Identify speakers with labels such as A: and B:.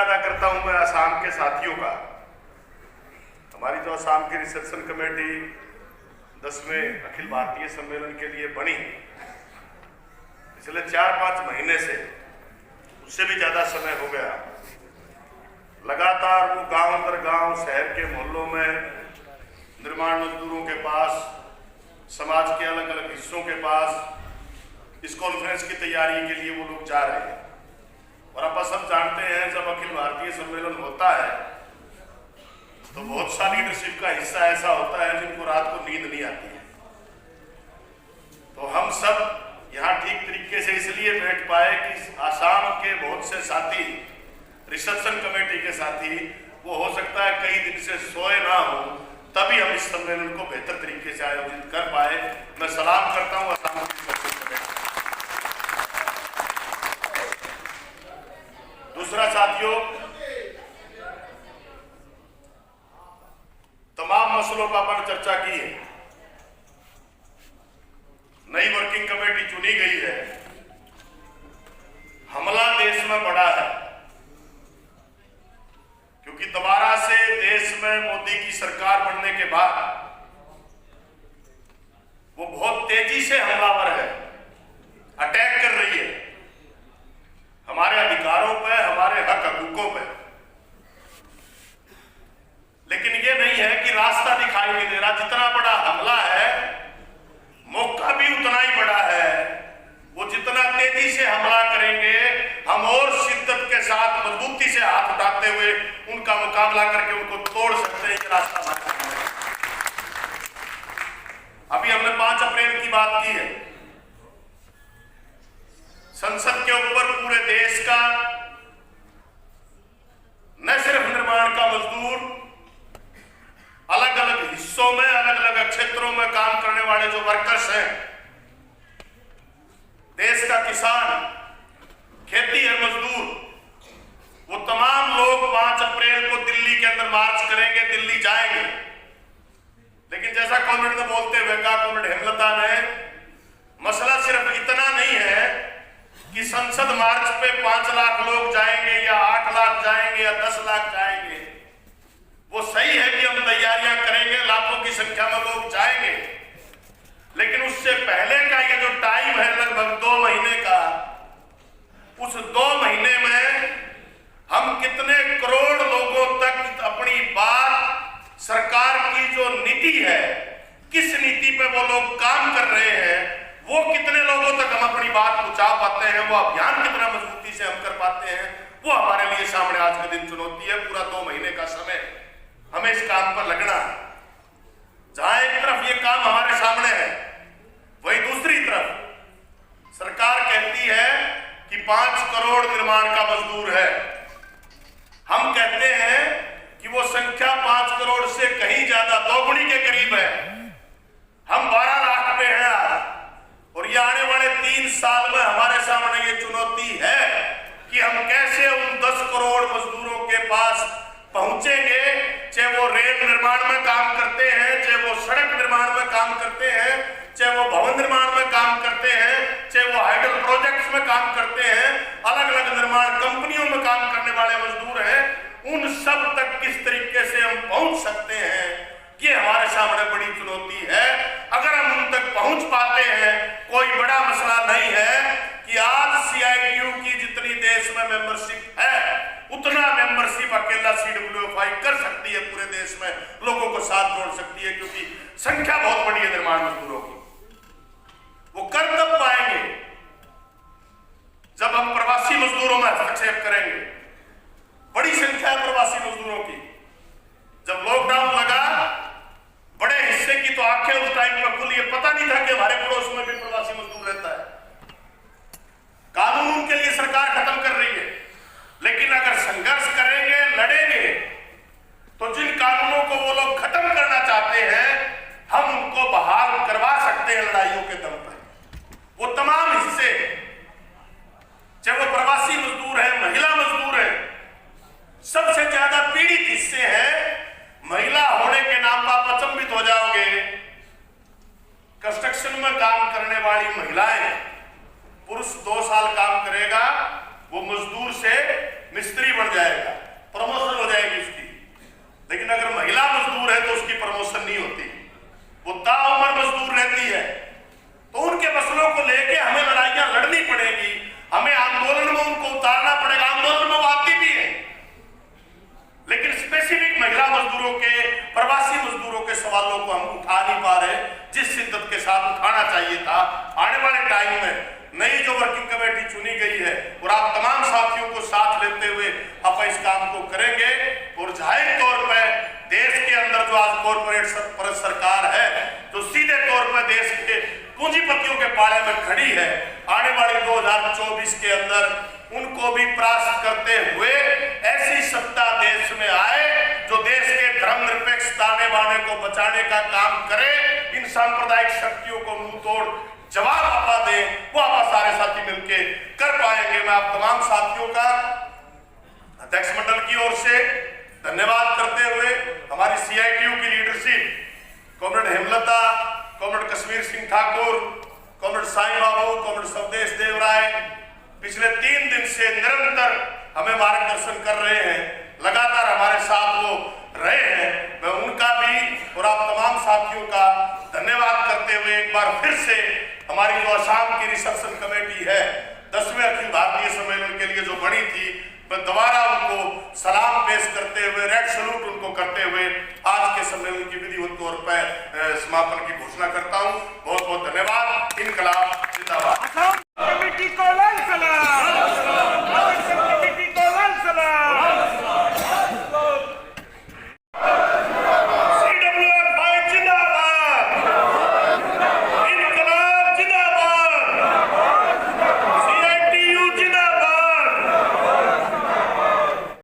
A: अदा करता हूं मैं असम के साथियों का। हमारी जो असम की रिसेप्शन कमेटी 10वें अखिल भारतीय सम्मेलन के लिए बनी, पिछले 4-5 महीने से, उससे भी ज्यादा समय हो गया, लगातार वो गांव दर गांव, शहर के मोहल्लों में, निर्माण मजदूरों के पास, समाज के अलग अलग हिस्सों के पास इस कॉन्फ्रेंस की तैयारी के लिए वो लोग जा रहे हैं। और आप सब जानते हैं, जब अखिल भारतीय सम्मेलन होता है तो बहुत सा लीडरशिप का हिस्सा ऐसा होता है जिनको रात को नींद नहीं आती है। तो हम सब यहाँ ठीक तरीके से इसलिए बैठ पाए कि आसाम के बहुत से साथी, रिसेप्शन कमेटी के साथी, वो हो सकता है कई दिन से सोए ना हो, तभी हम इस सम्मेलन को बेहतर तरीके से आयोजित कर पाए। मैं सलाम करता हूँ आसाम की रिसेप्शन कमेटी। दूसरा साथियों, तमाम मसलों पर अपन चर्चा की है। नई वर्किंग कमेटी चुनी गई है। हमला देश में बढ़ा है क्योंकि दोबारा से देश में मोदी की सरकार बनने के बाद वो बहुत तेजी से हमलावर है, अटैक कर रही है हमारे अधिकारों पे, हमारे हक हकूकों पे। लेकिन ये नहीं है कि रास्ता दिखाई नहीं दे रहा। जितना बड़ा हमला है, मौका भी उतना ही बड़ा है। वो जितना तेजी से हमला करेंगे, हम और शिद्दत के साथ, मजबूती से हाथ उठाते हुए उनका मुकाबला करके उनको तोड़ सकते हैं। रास्ता हमारे सामने। अभी हमने 5 अप्रैल की बात की है। संसद के ऊपर पूरे देश का, न सिर्फ निर्माण का मजदूर, अलग अलग हिस्सों में, अलग अलग क्षेत्रों में काम करने वाले जो वर्कर्स हैं, देश का किसान, खेती है मजदूर, वो तमाम लोग 5 अप्रैल को दिल्ली के अंदर मार्च करेंगे, दिल्ली जाएंगे। लेकिन जैसा कॉमरेड ने बोलते हुए कहा, कॉमरेड हेमलता ने, मसला सिर्फ इतना नहीं है कि संसद मार्च पे 5 लाख लोग जाएंगे या 8 लाख जाएंगे या 10 लाख जाएंगे। वो सही है कि हम तैयारियां करेंगे, लाखों की संख्या में लोग जाएंगे, लेकिन उससे पहले का ये जो टाइम है, लगभग 2 महीने का, उस 2 महीने में हम कितने करोड़ लोगों तक अपनी बात, सरकार की जो नीति है, किस नीति पे वो लोग काम कर रहे हैं, वो कितने लोगों तक हम अपनी बात पहुंचा पाते हैं, वो अभियान कितना मजबूती से हम कर पाते हैं, वो हमारे लिए सामने आज के दिन चुनौती है। पूरा 2 महीने का समय हमें इस काम पर लगना है। जहां एक तरफ ये काम हमारे सामने है, वही दूसरी तरफ सरकार कहती है कि 5 करोड़ निर्माण का मजदूर है। हम कहते हैं कि वो संख्या 5 करोड़ से कहीं ज्यादा, दोगुनी के करीब है। हम 12 लाख पे हैं आज, और ये आने वाले 3 साल में हमारे सामने ये चुनौती है कि हम कैसे उन 10 करोड़ मजदूरों के पास पहुंचेंगे, चाहे वो रेल निर्माण में काम करते हैं, चाहे वो सड़क निर्माण में काम करते हैं, चाहे वो भवन निर्माण में काम करते हैं, चाहे वो हाइडल प्रोजेक्ट्स में काम करते हैं, अलग अलग निर्माण कंपनियों में काम करने वाले मजदूर हैं। उन सब तक किस तरीके से हम पहुंच सकते हैं, ये हमारे सामने बड़ी चुनौती है। अगर हम उन तक पहुंच पाते हैं, कोई बड़ा मसला नहीं है कि आज CITU की जितनी देश में मेंबरशिप है, उतना मेंबरशिप अकेला CWFI कर सकती है, पूरे देश में लोगों को साथ जोड़ सकती है, क्योंकि संख्या बहुत बड़ी है निर्माण मजदूरों की। वो कर तब पाएंगे जब हम प्रवासी मजदूरों में हस्तक्षेप करेंगे। बड़ी संख्या है प्रवासी मजदूरों की। जब लॉकडाउन लगा, बड़े हिस्से की तो आंखें उस टाइम पर खुली, पता नहीं था कि हमारे पड़ोस में भी प्रवासी मजदूर रहता है। कानून उनके लिए सरकार खत्म कर रही है, लेकिन अगर संघर्ष करेंगे, लड़ेंगे, तो जिन कानूनों को वो लोग खत्म करना चाहते हैं, हम उनको बहाल करवा सकते हैं लड़ाइयों के दम पर। वो तमाम हिस्से, चाहे वो प्रवासी मजदूर है, महिला मजदूर है, सबसे ज्यादा पीड़ित हिस्से हैं। महिला होने के नाम पर आप अचंभित हो जाओगे, कंस्ट्रक्शन में काम करने वाली महिलाएं मिस्त्री बन जाएगा, प्रमोशन हो जाएगी उसकी। लेकिन अगर महिला मजदूर है तो उसकी प्रमोशन नहीं होती, वो ताउम्र मजदूर रहती है। तो उनके मसलों को लेके हमें लड़ाइयां लड़नी पड़ेगी, हमें आंदोलन में उनको उतारना पड़ेगा। आंदोलन में वो आती भी है, लेकिन स्पेसिफिक महिला मजदूरों के, प्रवासी मजदूरों के सवालों को हम उठा नहीं पा रहे जिस शिद्दत के साथ उठाना चाहिए था। आने वाले टाइम में नई जो वर्किंग कमेटी चुनी गई है और आप तमाम साथियों को साथ लेते हुए आप इस काम को करेंगे। और जाहिर तौर पर देश के अंदर जो आज कॉर्पोरेट सरकार है, जो सीधे तौर पर देश के पूंजीपतियों के पाले में खड़ी है, आने वाले 2024 के अंदर उनको भी परास्त करते हुए ऐसी सत्ता देश में आए जो देश के धर्मनिरपेक्ष ताने बाने को बचाने का काम करे, इन सांप्रदायिक शक्तियों को मुंह तोड़ जवाब आपा दे। वो आप सारे साथी मिलके कर पाएंगे। मैं आप तमाम साथियों का अध्यक्ष मंडल की ओर से धन्यवाद करते हुए हमारी CITU की leadership, comrade Hemlata, comrade Kashmir Singh Thakur, comrade Sai Babu, comrade Swadesh Dev राय पिछले 3 दिन से निरंतर हमें मार्गदर्शन कर रहे हैं, लगातार हमारे साथ वो रहे हैं। मैं उनका भी और आप तमाम साथियों का धन्यवाद करते हुए एक बार फिर से हमारी जो असम की रिसेप्शन कमेटी है 10वें अखिल भारतीय सम्मेलन के लिए जो बनी थी, मैं दोबारा उनको सलाम पेश करते हुए, रेड सैल्यूट उनको करते हुए आज के सम्मेलन की विधिवत तौर पर समापन की घोषणा करता हूं। बहुत बहुत धन्यवाद। इनकलाब जिंदाबाद।